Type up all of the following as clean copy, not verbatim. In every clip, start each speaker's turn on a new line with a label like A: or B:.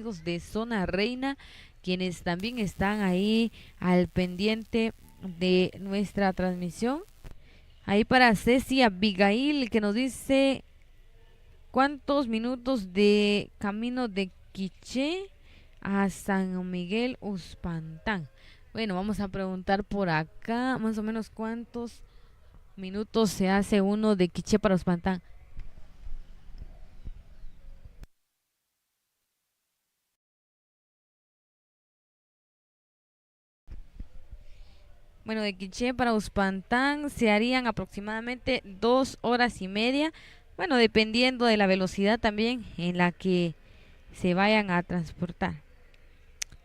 A: amigos de Zona Reina, quienes también están ahí al pendiente de nuestra transmisión. Ahí para Ceci Abigail, que nos dice cuántos minutos de camino de Quiché a San Miguel Uspantán. Bueno, vamos a preguntar por acá, más o menos cuántos minutos se hace uno de Quiché para Uspantán. Bueno, de Quiché para Uspantán se harían aproximadamente 2 horas y media. Bueno, dependiendo de la velocidad también en la que se vayan a transportar.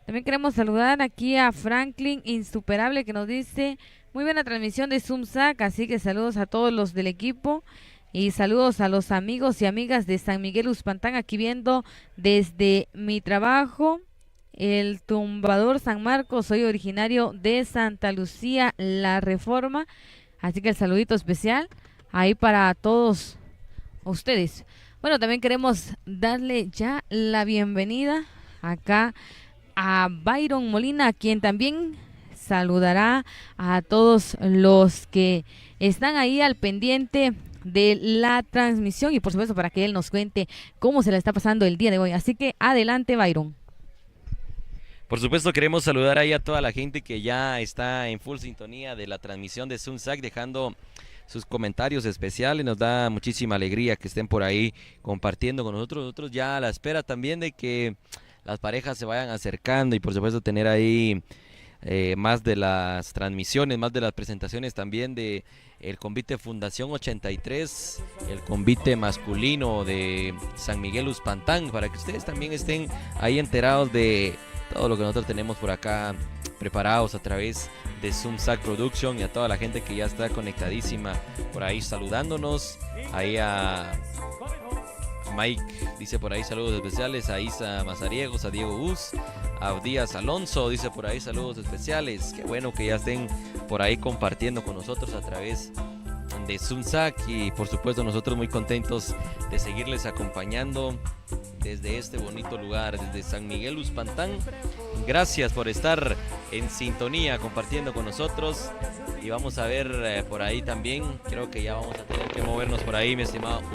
A: También queremos saludar aquí a Franklin Insuperable, que nos dice muy buena transmisión de ZoomSac, así que saludos a todos los del equipo y saludos a los amigos y amigas de San Miguel Uspantán, aquí viendo desde mi trabajo, el Tumbador San Marcos. Soy originario de Santa Lucía, La Reforma, así que el saludito especial ahí para todos ustedes. Bueno, también queremos darle ya la bienvenida acá a Byron Molina, quien también saludará a todos los que están ahí al pendiente de la transmisión y por supuesto para que él nos cuente cómo se le está pasando el día de hoy. Así que adelante, Byron.
B: Por supuesto, queremos saludar ahí a toda la gente que ya está en full sintonía de la transmisión de ZoomSac, dejando sus comentarios especiales. Nos da muchísima alegría que estén por ahí compartiendo con nosotros. Nosotros ya a la espera también de que las parejas se vayan acercando y por supuesto tener ahí más de las transmisiones, más de las presentaciones también de el convite Fundación 83, el convite masculino de San Miguel Uspantán, para que ustedes también estén ahí enterados de todo lo que nosotros tenemos por acá preparados a través de ZoomSac Production, y a toda la gente que ya está conectadísima por ahí saludándonos, ahí a Mike dice por ahí saludos especiales, a Isa Mazariegos, a Diego Bus, a Díaz Alonso dice por ahí saludos especiales. Qué bueno que ya estén por ahí compartiendo con nosotros a través de ZoomSac, y por supuesto nosotros muy contentos de seguirles acompañando desde este bonito lugar, desde San Miguel Uspantán. Gracias por estar en sintonía compartiendo con nosotros, y vamos a ver por ahí también, creo que ya vamos a tener que movernos por ahí, mi estimado